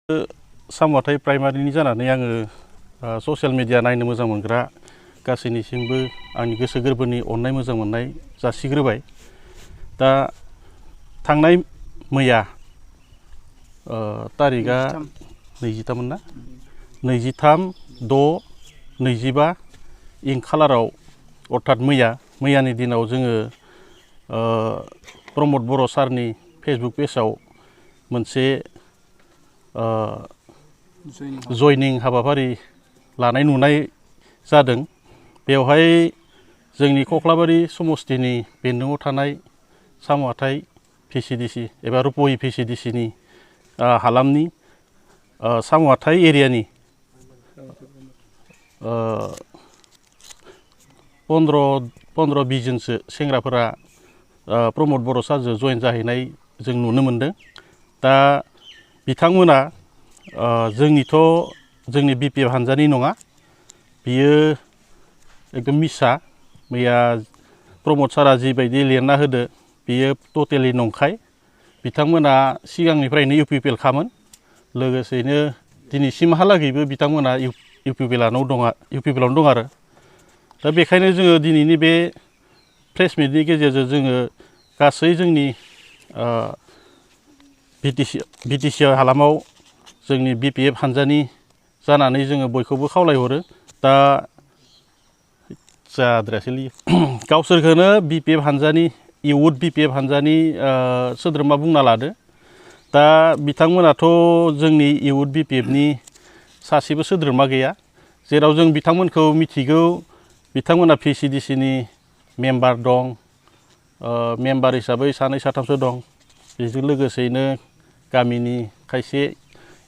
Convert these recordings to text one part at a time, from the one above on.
सामवाथाय प्राइमारिनि जानानै आङो social media नायनो मोजां मोनग्रा गासैनिसिमबो आंनि गोसो गोरबोनि अननाय मोजां मोननाय जासिग्रोबाय। दा थांनाय मैया तारिखआ 23 मोन ना 23/6/25 इं खालाराव अर्थात मैयानि दिनाव जोङो प्रमद बर' सारनि फेसबुक पेजाव मोनसे जयनिं हाबाफारि लानाय नुनाय जादों। बेवहाय जोंनि कख्लाबारि समस्तिनि बेन्दोङाव थानाय सामवाथाय भिसिडिसि एबा रुपहि भिसिडिसिनि हालामनि सामवाथाय एरियानि 15-20 जनसो सेंग्राफोरा प्रमद बर' सारजों जयेन जाहैनाय जों नुनो मोनदों। दा बिथांमोना जोंनि BPF हानजानि नङा, बियो एकदम मिसा। मैया प्रमद सारा जिबायदि लिरना होदो बियो टटेलि नंखाय। बिथांमोना सिगांनिफ्रायनो UPPL खामोन, लोगोसेनो दिनैसिमहालागैबो बिथांमोना UPPLआवनो दं आरो। दा बेखायनो जोङो दिनैनि बे प्रेस मिटनि गेजेरजों जोङो गासै जोंनि BTC हालामाव जोंनि BPF हानजानि जानानै जोङो बयखौबो खावलायहरो। दा जाद्रायासैलै गावसोरखौनो BPF हानजानि इयुथ BPF हानजानि सोद्रोमा बुंना लादो। दा बिथांमोनाथ' जोंनि इयुथ BPFनि सासेबो सोद्रोमा गैया, जेराव जों बिथांमोनखौ मिथिगौ। बिथांमोना भिसिडिसिनि मेम्बार दं, मेम्बार हिसाबै 2-3सो दं। बेजों लोगोसेनो गामिनि खायसे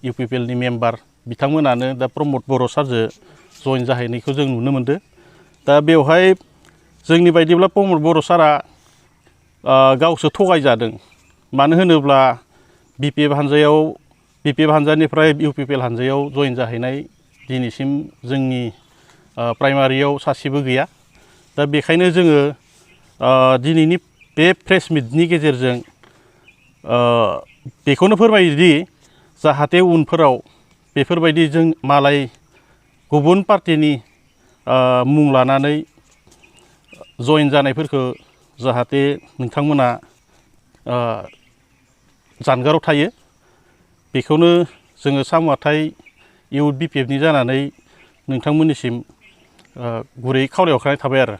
UPPLनि मेम्बार बिथांमोनानो दा प्रमद बर' सारजों जयेन जाहैनायखौ जों नुनो मोनदों। दा बेवहाय जोंनि बायदिब्ला प्रमद बर' सारा गावसो थगायजादों। मानो होनोब्ला BPF हानजानिफ्राय UPPL हानजायाव जयेन जाहैनाय दिनैसिम जोंनि प्राइमारियाव सासेबो गैया। दा बेखायनो जोङो दिनैनि बे प्रेस मिटनि गेजेरजों बेखौनो फोरमायोदि जाहाथे उनफोराव बेफोरबायदि जों मालाय गुबुन पार्टिनि मुं लानानै जयेन जानायफोरखौ जाहाथे नोंथांमोना जानगाराव थायो, बेखौनो जोङो सामवाथाय इयुथ BPFनि जानानै नोंथांमोननिसिम गुरै खावलायहरखानाय थाबाय आरो।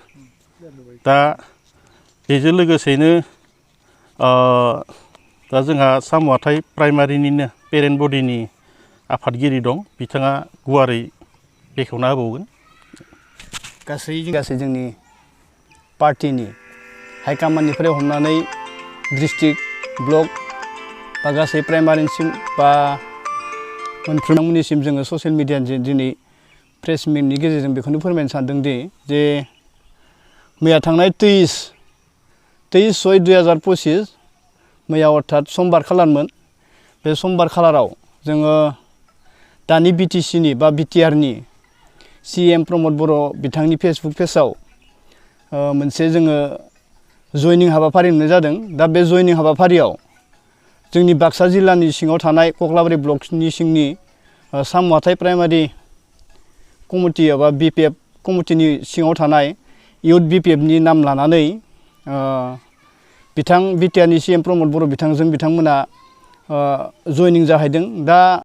दा बेजों लोगोसेनो दा जोंहा सामवाथाय प्राइमारिनिनो पेरेन्ट बडिनि आफादगिरि दं, बिथाङा गुवारै बेखेवना होबावगोन। गासै जोंनि पार्टिनि हाइकामान्डनिफ्राय हमनानै डिस्ट्रिक्ट ब्लक बा गासै प्राइमारिसिम बा मोनफ्रोमनिसिम जोङो ससियेल मिडियानि दिनै प्रेस मिटनि गेजेरजों बेखौनो फोरमायनो सानदों जे मैया थांनाय 23/6/2025 मैया अर्थात समबार खालारमोन। बे समबार खालाराव जोङो दानि BTCनि बा BTRनि CM प्रमद बर' बिथांनि फेसबुक पेजाव मोनसे जोङो जयनिं हाबाफारि नुनाय जादों। दा बे जयनिं हाबाफारियाव जोंनि बाक्सा जिल्लानि सिङाव थानाय कख्लाबारि ब्लकनि सिंनि सामवाथाय प्राइमारि कमिटि एबा BPF कमिटिनि सिङाव थानाय इयुथ BPFनि नाम लानानै बिथां BTRनि CM प्रमद बर' बिथांमोना जयनिं जाहैदों। दा